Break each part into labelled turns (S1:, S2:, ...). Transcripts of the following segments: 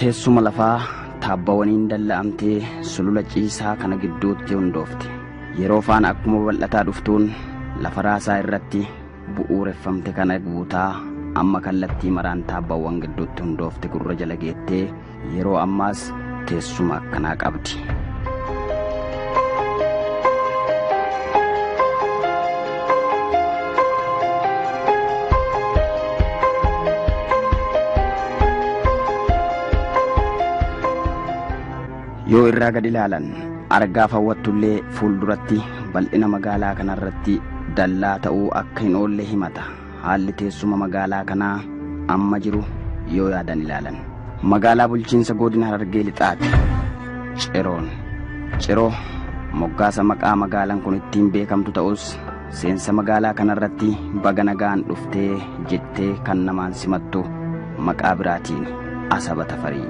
S1: teessuma lafaa taabbawaniin dalla'amtee sulula ciisaa kana gidduutti hundoofte. Yeroo faana akkuma bal'ataa dhuftuun lafa raasaa irratti bu'uureffamte kana guutaa amma kallattii maraan taabbawwan gidduutti hundoofte gurra jala geettee yeroo ammaas teessuma akkanaa qabdi. Yoo irraa gad ilaalan argaa fawwattullee fuulduratti bal'ina magaalaa kanarratti dallaa ta'uu akka hin oolle himata. Haalli teessuma magaalaa kanaa amma jiru yoo yaadan ilaalan. Magaalaa bulchiinsa godina Harargee Lixaati. Ciroo moggaasa maqaa magaalaan kun ittiin beekamtu ta'us seensa magaalaa kanarratti baga nagaan dhuftee jettee kan namaan simattu maqaa biraatiin Asaba Tafarii.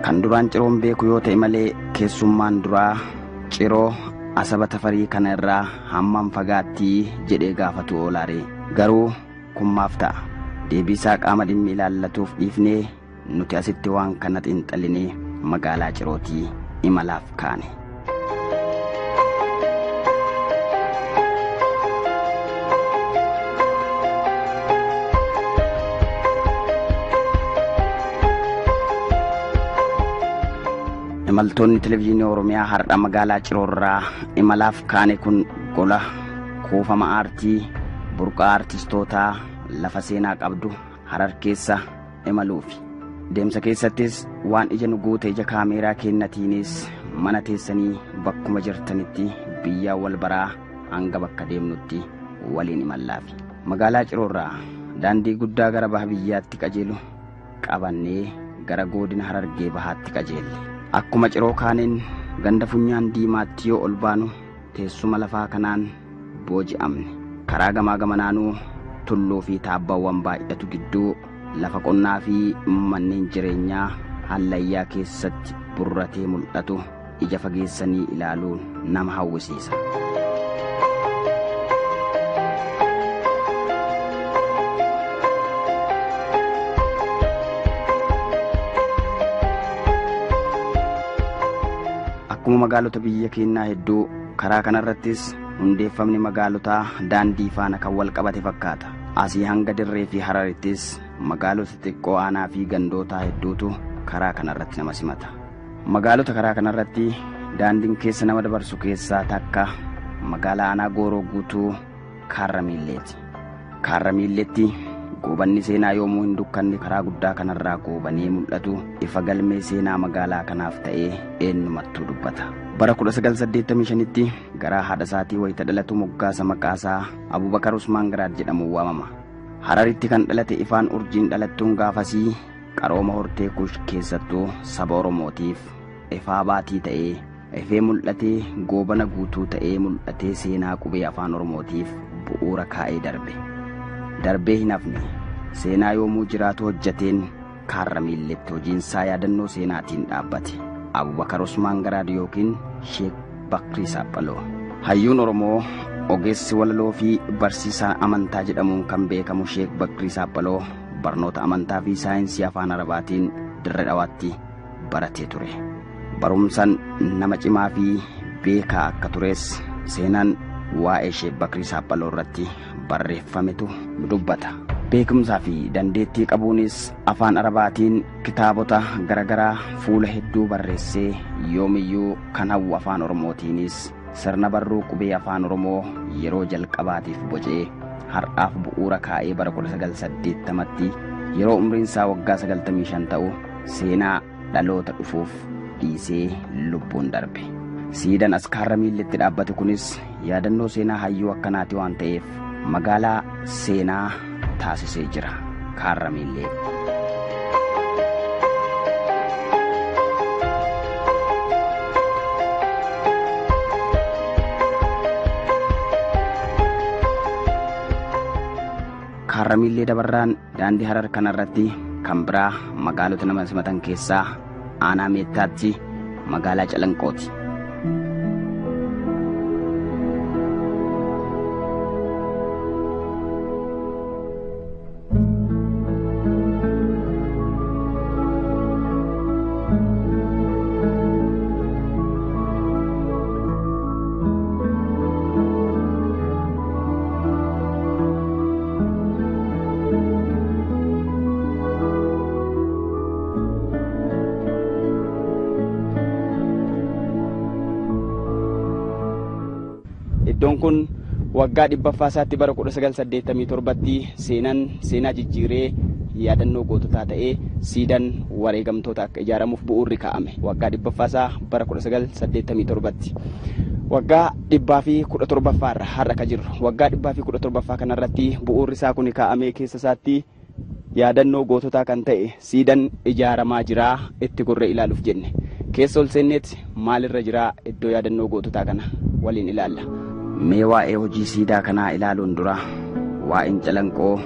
S1: Kan duraan Ciroon beeku yoo ta'e malee keessummaan duraa Ciroo Asaba Tafarii kana irraa hammam fagaattii jedhee gaafatu oolaaree. Garuu kun maaf ta'a? Deebii isaa qaama dhimmi ilaallatuuf dhiifnee nuti asitti waan kana xiinxalinee magaalaa Cirootii imalaaf kaane. Imaltoonni televezyiinii Oromiyaa har'a magaalaa Ciroorraa imalaaf kaane kun gola kuufama aartii burqaa aartistootaa lafa seenaa qabdu Harar keessa imaluufi. Deemsa keessattis waan ija nu guute ija kaameeraa kennatiinis mana teessanii bakkuma jirtanitti biyyaa wal baraa hanga bakka deemnutti waliin imallaafi. Magaalaa Ciroorraa daandii guddaa gara baha biyyaatti qajeelu qabannee gara godina Harargee bahaatti qajeelle. Akkuma Ciroo kaaniin ganda funyaan diimaatti yoo ol baanu teessuma lafaa kanaan booji'amne. Karaa gamaa gamanaanuu tulluu fi taabbawwan baay'atu gidduu lafa qonnaa fi manneen jireenyaa hallayyaa keessatti burratee mul'atu ija fageessanii ilaaluun nama hawwisiisa. Akkuma magaalota biyya keenyaa hedduu karaa kanarrattis hundeeffamni magaalotaa daandii faana kan wal qabate fakkaata. Asii hanga Dirree fi Hararittis magaalota xiqqoo aanaa fi gandoota hedduutu karaa kanarratti nama simata. Magaalota karaa kanarratti daandiin keessa nama dabarsu keessaa takka magaalaa aanaa Gooroo guutuu Kaarramiilleeti. Kaarramiilleetti goobanni seenaa yoomuu hin dukkanne karaa guddaa kanarraa goobanii mul'atu ifa galmee seenaa magaalaa kanaaf ta'ee eenyumattuu dubbata. Bara 1985tti garaa haadha isaatii wayita dhalatu moggaasa maqaasaa Abubakar Usmaan Garaad jedhamuun waamama. Hararitti kan dhalate ifaan urjiin dhalattuun gaafasii qarooma hortee kush keessattuu saba Oromootiif ifaa baatii ta'ee ifee mul'atee goobana guutuu ta'ee mul'atee seenaa qubee afaan Oromootiif bu'uura kaa'ee darbee hin hafne seenaa yoomuu jiraatu hojjateen Kaarramiilleetti hojiinsaa yaadannoo seenaatiin dhaabbate. Abubakar Usmaan Garaad yookiin Sheek Bakrii Saaphaloo. Hayyuun Oromoo ogeessi walaloo fi barsiisaa amantaa jedhamuun kan beekamu Sheek Bakrii Saaphaloo barnoota amantaa fi saayinsii afaan Arabaatiin Dirree Dhawaatti baratee ture. Barumsaan nama cimaa fi beekaa akka tures seenaan waa'ee Sheek Bakrii Saaphaloo irratti barreeffametu dubbata. Beekumsaa fi dandeettii qabuunis afaan Arabaatiin kitaabota garagaraa fuula hedduu barreessee yoomiyyuu kan hawwu afaan Oromootiinis sirna barruu qubee afaan Oromoo yeroo jalqabaatiif bocee har'aaf bu'uura kaa'ee bara 1980tti yeroo umriin isaa waggaa 95 ta'u seenaa dhaloota dhufuuf dhiisee lubbuun darbe. Siidaan as Kaarramiilleetti dhaabbate kunis yaadannoo seenaa hayyuu akkanaati waan ta'eef magaalaa seenaa taasisee jira Kaarramiillee. Kaarramiillee dabarraan daandii Harar kanarratti kan biraa magaalota nama simatan keessaa aanaa Meettaatti magaalaa Calanqooti. kun waggaa 100ffaatti bara 1987tti seenaa jijjiiree yaadannoo goototaa ta'ee siidaan wareegamtoota akka ijaaramuuf bu'uurri kaa'ame waggaa 100ffaa bara 1987tti. Waggaa 117ffaarra har'a ka jirru waggaa 117ffaa kanarratti bu'uurri isaa kun kaa'amee keessa isaatti yaadannoo goototaa kan ta'e siidaan ijaaramaa jiraa itti gorree ilaaluuf jenne. Keessa ol seenneetti maalirra jiraa iddoo yaadannoo goototaa kana waliin ilaalla. Mee waa'ee hojii siidaa kanaa ilaaluun dura waa'een calanqoo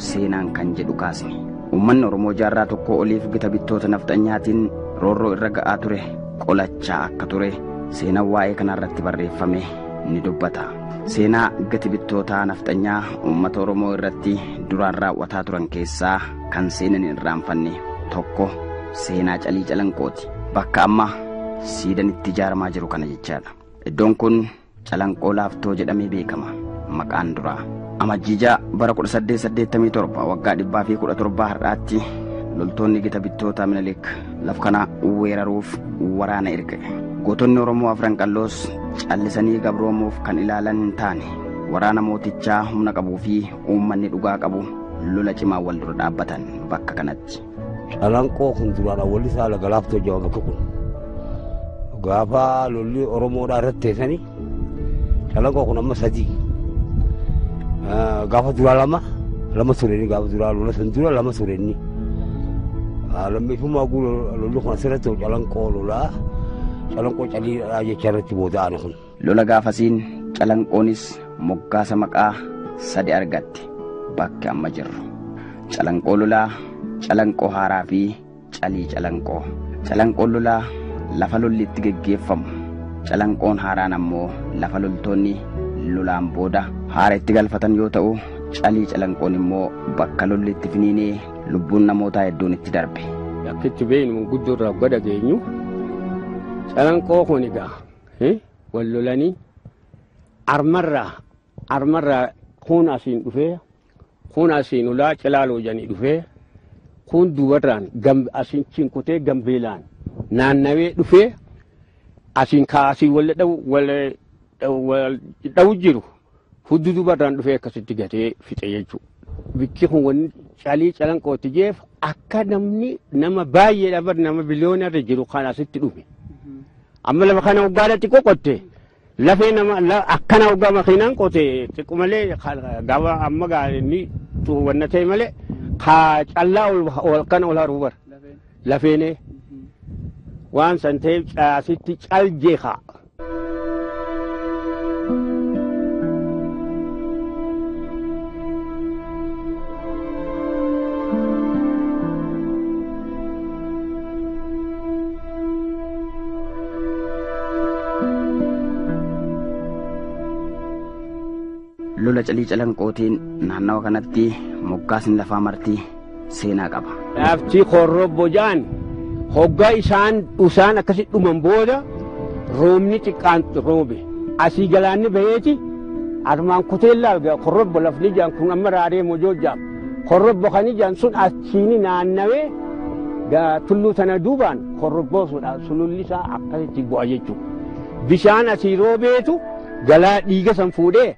S1: seenaan kan jedhu kaasne. Uummanni Oromoo jaarraa tokko oliif gita bittoota nafxanyaatiin roorroo irra ga'aa ture qolachaa akka ture seenaan waa'ee kanarratti barreeffame ni dubbata. Seenaa gati bittootaa nafxanyaa uummata Oromoo irratti duraan raawwataa turan keessaa kan seenan irraanfanne tokko seenaa calii calanqooti. Bakka amma siidaan itti ijaaramaa jiru kana jechaadha. Iddoon kun Calanqoo Laaftoo jedhamee beekama. Maqaan duraa Amajjii bara 1887 waggaa 117 har'aatti loltoonni gita bittoota Minilik laf kana weeraruuf waraana erge. Gootonni Oromoo afran qalloos callisanii gabroomuuf kan ilaalan hin taane waraana mootichaa humna qabuu fi uummanni dhugaa qabu lola cimaa wal dura dhaabbatan bakka kanatti.
S2: Calanqoo kun duraan walli isaa laga Laaftoo jedhama bakka kun. Gaafa lolli Oromoodhaa irratti teessanii Calanqoo kun amma sadii. Gaafa duraa lama tureni gaafa duraa lola san dura lama tureni. Lammiifummaa lolli kun asirratti Calanqoo lolaa. Calanqoo caliidhaa jecha irratti booda'an kun.
S1: Lola gaafasiin Calanqoonis moggaasa maqaa sadi argatte bakka amma jirru. Calanqoo lolaa, Calanqoo haaraa fi calii calanqoo. Calanqoon lolaa lafa lolli itti geggeeffamu. Calanqoon haaraan ammoo lafa loltoonni lolaan booda haara itti galfatan yoo ta'u, calii calanqoon immoo bakka lolli itti finiinee lubbuun namootaa hedduun itti darbe.
S3: Akkitti beeknu guddoo irraa godha geenyu. Calanqoo kun egaa wal lolanii armarraa kun asiin dhufee kun asiin ulaa Cilaaloo janii dhufee kun dubarraan asiin cinkutee gambeelaan naannawee dhufee asiin kaasii wal dha'u jiru huddu dubarraan dhufee akkasitti gatee fixe jechuudha. Bikki kun wanni calii calanqootti jeef akka nama baay'ee dhabar nama biliyoona irra jiru kan asitti dhufe. Amma lafa kana ugaadatti qoqotte lafee nama akkana ugaa makiinaan qote xiqqoo malee gaafa amma gaa'inni wanna ta'e malee kaa callaa ol kana ol haruu bara lafeenee waan san ta'e caasitti caljee kaa.
S1: Lola calii calanqootiin naannawa kanatti moggaasni lafaa martii seenaa qaba.
S3: Lafti korrobbo jaan hoggaa isaan akkasitti dhuman booda roobni xiqqaan roobe asii galaanni baheeti armaan kuteellaa korrobbo lafni jaan kun amma raaree mojoo jaam korrobbo kani jaan sun achiini naannawee tulluu tana duubaan korrobboo sululli isaa akkasitti bu'a jechuudha. Bishaan asii roobeetu galaa dhiiga san fuudhee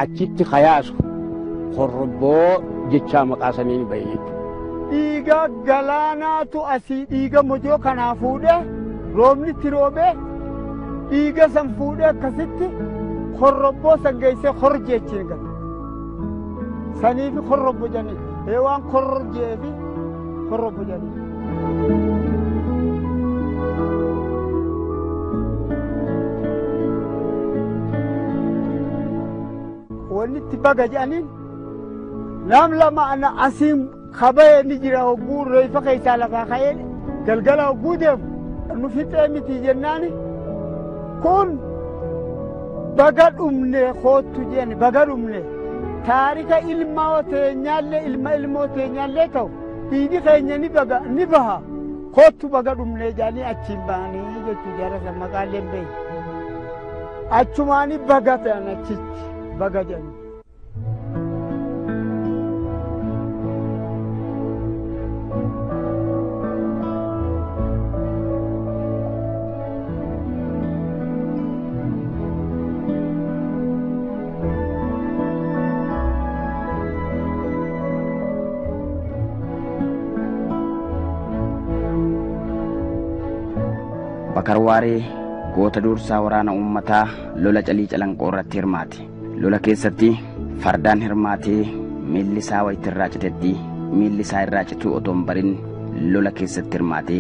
S3: achitti kayaasu korrobboo jechaa maqaa saniin bahe jechuudha.
S4: Dhiiga galaanaatu asii dhiiga mojoo kanaa fuudhee roobni itti roobee dhiiga san fuudhee akkasitti korrobboo san geessee korjeechiin gata. Saniifi korrobbo janii waan korjeefi korrobbo janii. Wanti baga jedhaniin lama ana asiin kabee ni jira hogguu reefa keessaa lafaa ka'ee galgala hogguu deemu nu fixee miti jennaani kun baga dhumne koottu jedhani baga dhumne taarika ilma ilmoo teenyaallee ta'u dhiigi keenya ni baha koottu baga dhumne jedhanii achiin bahanii jechuu jaarasa maqaaleen bahe achumaani baga ta'an achitti. Bagajan.
S1: Bakar Waaree goota dursaa waraana uummataa lola calii calanqoo irratti hirmaate. Lola keessatti fardaan hirmaatee miilli isaa wayitirraa citetti miilli isaa irraa cituu otoo hin barin lola keessatti hirmaatee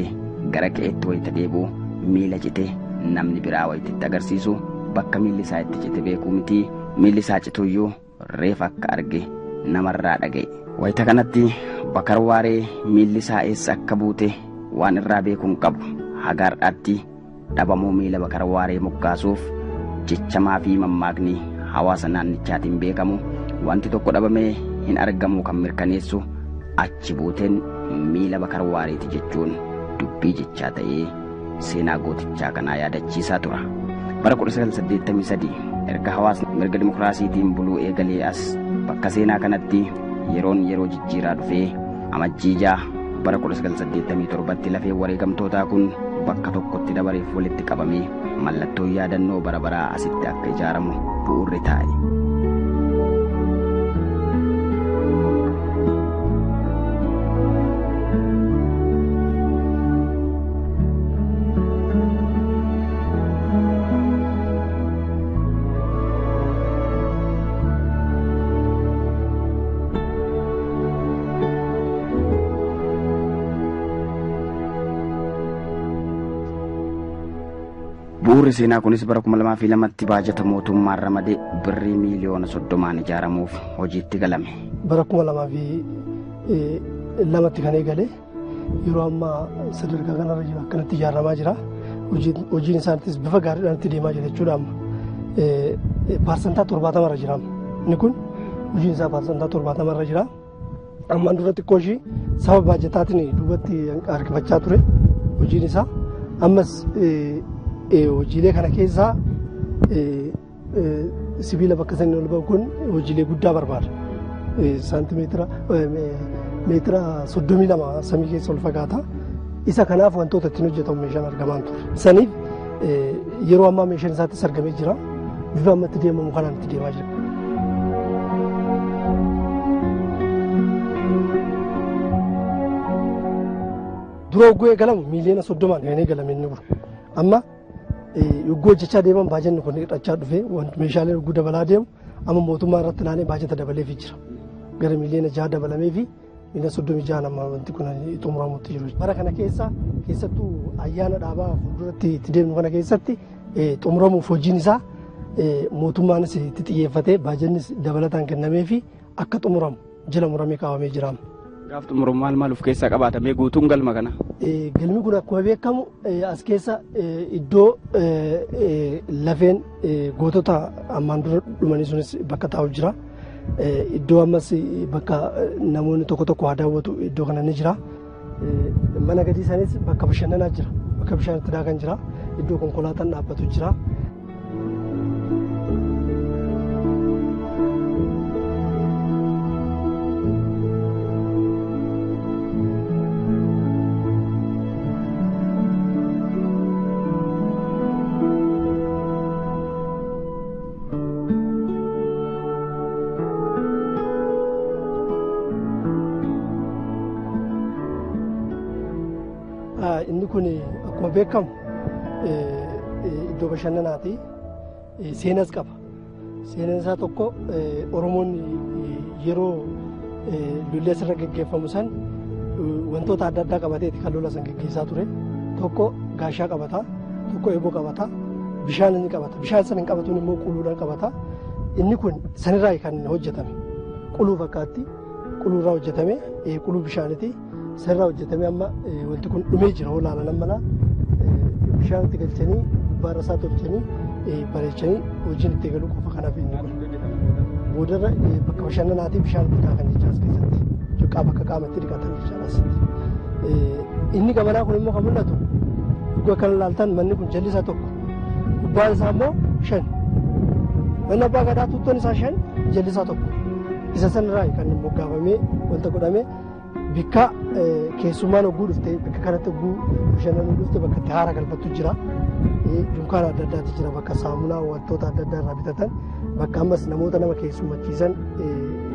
S1: gara qe'eetti wayita deebi'u miila cite namni biraa wayititti agarsiisu bakka miilli isaa itti cite beekuu miti miilli isaa cituuyyuu reef akka arge namarraa dhaga'e. Wayita kanatti Bakar Waaree miilli isaa eessa akka buute waan irraa beekuun qabu. Hagaardhaatti dhabamuu miila Bakar Waaree moggaasuuf jechamaa fi mammaakni hawaasa naannichaatiin beekamu wanti tokko dhabamee hin argamu kan mirkaneessu achi buuteen miila Bakar Waareeti jechuun dubbii jechaa ta'ee seenaa gootichaa kanaa yaadachiisaa tura. Bara 1983 erga hawaasni mirga dimokiraasiitiin buluu eegalee as bakka seenaa kanatti yeroo jijjiiraa dhufee amajjii 6 bara 1987tti lafee wareegamtootaa kun bakka tokkotti dabareef walitti qabamee mallattoo yaadannoo bara baraa asitti akka ijaaramu bu'uurri taa'e. Bu'uurri seenaa kunis bara 2002tti baajata mootummaan ramadee birrii miliyoona 30 ijaaramuuf hojiitti galame.
S5: Bara 2002tti kan eegale yeroo ammaa sadarkaa kanarra jira akkanatti ijaaramaa jira. Hojiin isaaniitis bifa gaariidhaan itti deemaa jira jechuudha. Amma paarsantaa 70 irra jira. Inni kun hojiin isaa paarsantaa 70 irra jira. Ammaan dura xiqqoo ishii sababa baajataatiin duubatti harkifachaa ture hojiin isaa. Ammas hojiilee kana keessaa sibiila bakka sanii ol ba'u kun hojiilee guddaa barbaada. Saantimeetira meetira 32 samii keessa ol fagaata. Isa kanaaf wantoota ittiin hojjetamu meeshaan argamaan ture. Saniif yeroo ammaa meeshaan isaattis argamee jira. Bifa amma itti deemamu kanaan itti deemaa jira. Dura hogguu eegalamu miliyoona 30 kan eegalame inni kun. Amma yogguu hojjechaa deeman baajanni kun hir'achaa dhufee meeshaaleen hogguu dabalaa deemu amma mootummaa irratti naannee baajata dabaleefii jira. Gara miliyoona 6 dabalamee fi miliyoona 36 nama wanti kun xumuramutti jiru. Bara kana keessattuu ayyaana dhaabaa fuulduratti itti deemnu kana keessatti xumuramuuf hojiin isaa mootummaanis itti xiyyeeffatee baajannis dabalataan kennamee fi akka xumuramu jala muramee kaawwamee jira.
S1: Gaaf xumuramu maal of keessaa qabaatamee guutuun galma kana?
S5: Galmi kun akkuma beekamu as keessa iddoo lafeen gootota ammaan dura dhumanii sunis bakka taa'u jira. Iddoo ammas bakka namoonni tokko haa daawwatu iddoo kana ni jira. Mana gadii isaaniis bakka bashannanaa jira. Bakka bishaan itti daakan jira. Iddoo konkolaataan dhaabbatu jira. Inni kun akkuma beekamu iddoo bashannanaati. Seenas qaba. Seenaan isaa tokko Oromoonni yeroo lolli asirra gaggeeffamu san wantoota adda addaa qabateeti kan lola san gaggeessaa ture. Tokko gaashaa qabata, tokko eeboo qabata, bishaan inni qabata. Bishaan san hin qabatuun immoo quluudhaan qabata. Inni kun sanirraa kan hojjetame. Quluu fakkaatti. Quluurraa hojjetame. Quluu bishaaniti. Sarraa hojjetame amma wanti kun dhumee jira olaanaa namana bishaan itti galchanii gubbaarra isaa tolchanii bareechanii hojiin itti galuu qofa kanaaf inni kun boodarra bakka bashannanaatii bishaan itti daakan jechaa as keessatti bakka qaamatti dhiqatan jechaa asitti inni gamanaa kun immoo kan mul'atu dhugaa kan ilaaltan manni kun jalli isaa tokko gubbaan isaa immoo 5 manni abbaa gadaa tuttuun isaa 5 jalli isaa tokko isa sanarraa kan moggaafamee wanta godhamee bikka keessummaan hogguu dhufte bakka kanatti hogguu bashannanuu dhufte bakka itti haara galfattu jira. Dunkaana adda addaati jira bakka saamunaa wantoota adda addaa irraa bitatan bakka ammas namoota nama keessummachiisan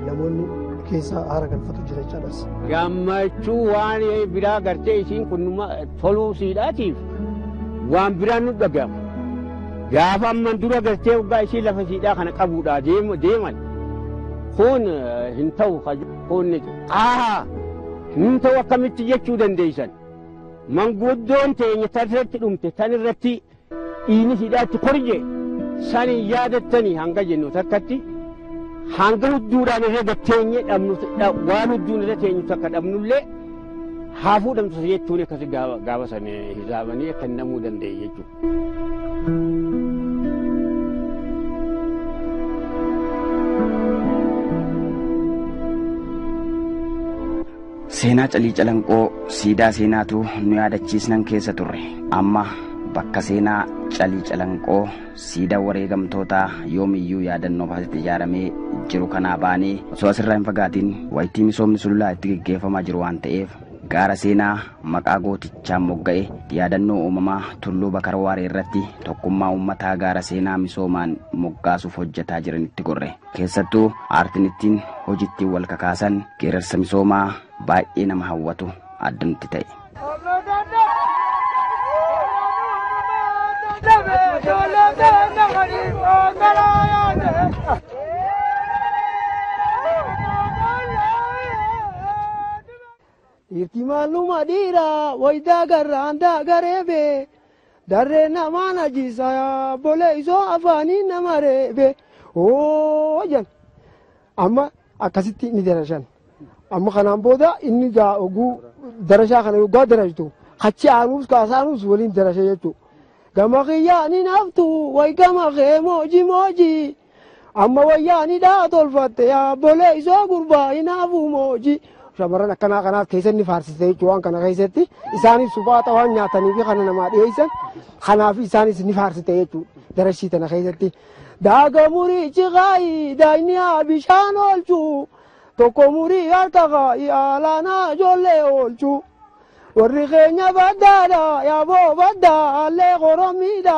S5: namoonni keessa haara galfatu jira jechaadhas.
S3: Gammachuu waan biraa gartee isiin kun toluu siidhaatiif waan biraan nu dhagaama. Gaafa amman dura gartee waggaa ishee lafa siidhaa kana qabuudhaa deeman kun hin ta'u kun hin ta'u akkamitti jechuu dandeessan. Manguddoon teenya tarreetti dhumte tan irratti dhiini siidhaatti korje sanii yaadattanii hanga jennu takkatti hanga hudduudhaan irra gatteenye dhabnu waan hudduun irra teenyu takka dhabnullee haa fuudhamtu jechuun akkasi gaafa san hisaabanii akka namuu danda'e jechuudha.
S1: Seenaa Calii Calanqoo siidaa seenaatu nu yaadachiisnan keessa turre. Amma bakka seenaa Calii Calanqoo siidaa wareegamtootaa yoomiyyuu yaadannoof asitti ijaaramee jiru kanaa baanee osoo asirraa hin fagaatiin wayitii misoomni sululaa itti gaggeeffamaa jiru waan ta'eef gaara seenaa maqaa gootichaan mogga'e yaadannoo uumamaa tulluu Bakar Waaree irratti tokkummaa uummataa gaara seenaa misoomaan moggaasuuf hojjetaa jiranitti gorre. Keessattuu aartiin ittiin hojiitti wal kakaasan geerarsa misoomaa baay'ee nama hawwatu adda nutti ta'e.
S5: Irtimaaluma dhiiraa waydaa garraan daagareebe darree namaan ajiisa bolee isoo afaanii nama reebe jan amma akkasitti ni darashan. Amma kanaan booda inni gaa oguu darashaa kana yoggaa darashtu hachi aanuus kaasaanuus waliin darasha jechuudha. Gama kiyyaa ni naftu way gama kee mooji amma wayyaa ni dhaa tolfatte yaa bolee isoo gurbaa hinaafu mooji. Shamarran akkanaa kanaaf keessatti faarsiste jechuudha waan kana keessatti isaanis suphaata waan nyaatanii fi kana namaa dhiyeessan kanaaf isaanis ni faarsite jechuudha darashii tana keessatti. Daaga murii ciqaayi daayini bishaan oolchuu. Tokko murii harka alaanaa ijoollee oolchu warri keenya baddaadha yaaboo baddaa allee qorommiidha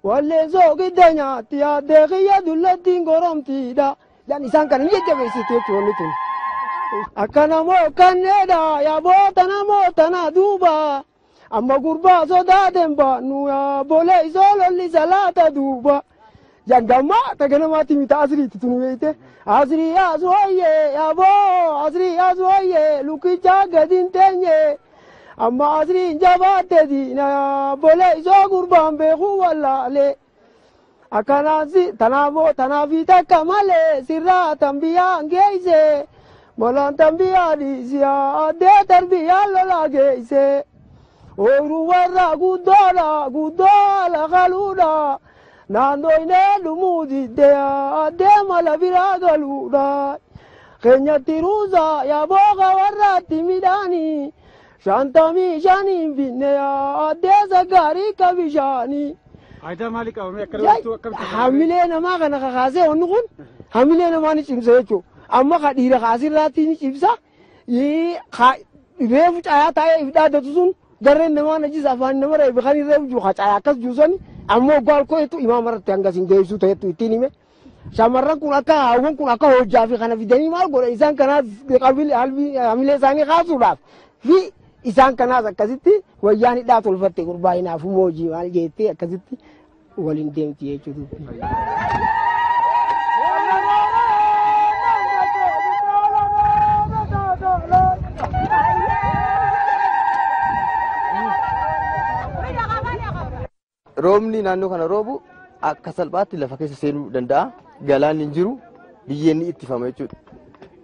S5: wallee soogidda nyaatti yaaddee kiyya dullattiin qoromtiidha yan isaan kana ni jajjabeessite jechuudha tun akka namoo kanneedha yaaboo tana duuba amma gurbaa sodaaten baannu yaabolee isoo lolli salaata duuba. Jangama taganamati mita asriitti tunu beekte asrii asooyye yaaboo asrii asooyye lukicha gadin teenye amma asrii jabaatte diina bolee isoo gurbaan beeku wallaale akkanaasi tanaafi takka malee sirraa tambiyaan geeyse malaan tambiyaan dhiisiyaa addee tarbiyaan lolaa geeyse ooyiruu warra guddoo laqaluudha. Naannoinee lumuudidde adeema labiraa galuudha. Keenyatti ruusa yaabooqa warraatti midhaanii. 55 binne adeesa gaarii ka bishaanii. Hamilee namaa kana kakaasee wanni kun hamilee namaa ni cimsa jechuudha. Amma ka dhiira kaasirraatti ni cimsa. Reefu caayaa taa'ee if dhaaddatu sun garreen namaa najisa afaan nama reefu kan reefu jiru ka caayaa akkas juusani. Ammoo gaal koetu imaamarratti hangasin geessu ta'etu ittiin hime shamarran kun akka hawwan kun akka hojjaa fi kana fidanii maal godha isaan kanaas hamilee isaanii kaasuudhaaf fi isaan kanaas akkasitti wayyaan hidhaa tolfatte gurbaa hinaafu moojii maal jettee akkasitti waliin deemti jechuudha.
S6: Roobni naannoo kana roobu akka salphaatti lafa keessa seenuu danda'a. Galaan hin jiru biyyeen ni ittifama jechuudha.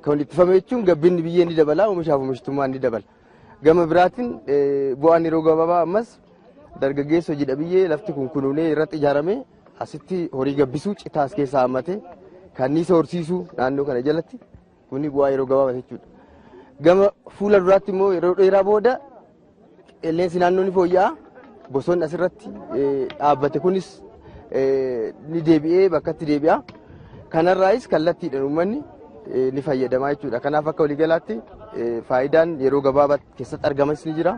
S6: Kan ittifame jechuun gabbinni biyyeen ni dabala oomishaaf oomishtummaan ni dabala. Gama biraatiin bu'aan yeroo gabaabaa ammas dargaggeessa hojii dhabiyyee lafti kun kunuunee irratti ijaarame asitti horii gabbisuu citaas keessaa hammatee kanniisa horsiisuu naannoo kana jalatti kuni bu'aa yeroo gabaabaa jechuudha. Gama fuula duraatti immoo yeroo dheeraa booda qilleensi naannoo ni fooyya'a. Bosonni asirratti dhaabbate kunis ni deebi'ee bakkatti deebi'a. Kanarraayis kallattiidhaan uummanni ni fayyadamaa jechuudha. Kanaaf akka waliigalaatti faayidaan yeroo gabaabaa keessatti argamas ni jira.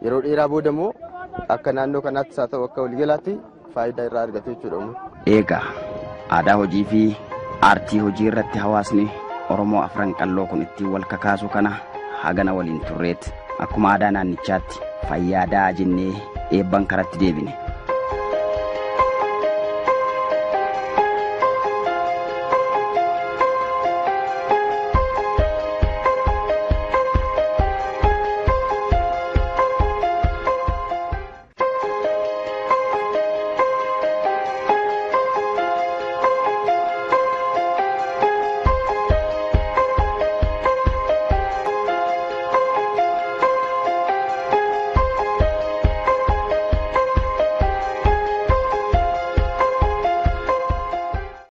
S6: Yeroo dheeraa booda immoo akka naannoo kanaattis haa ta'u akka waliigalaatti faayidaa irraa argatu jechuudha.
S1: Eegaa aadaa hojii fi aartii hojii irratti hawaasni Oromoo afran qalloo kun ittiin wal kakaasu kana hagana waliin turreet akkuma aadaa naannichaatti fayyaadaa jennee eebban karatti deebine.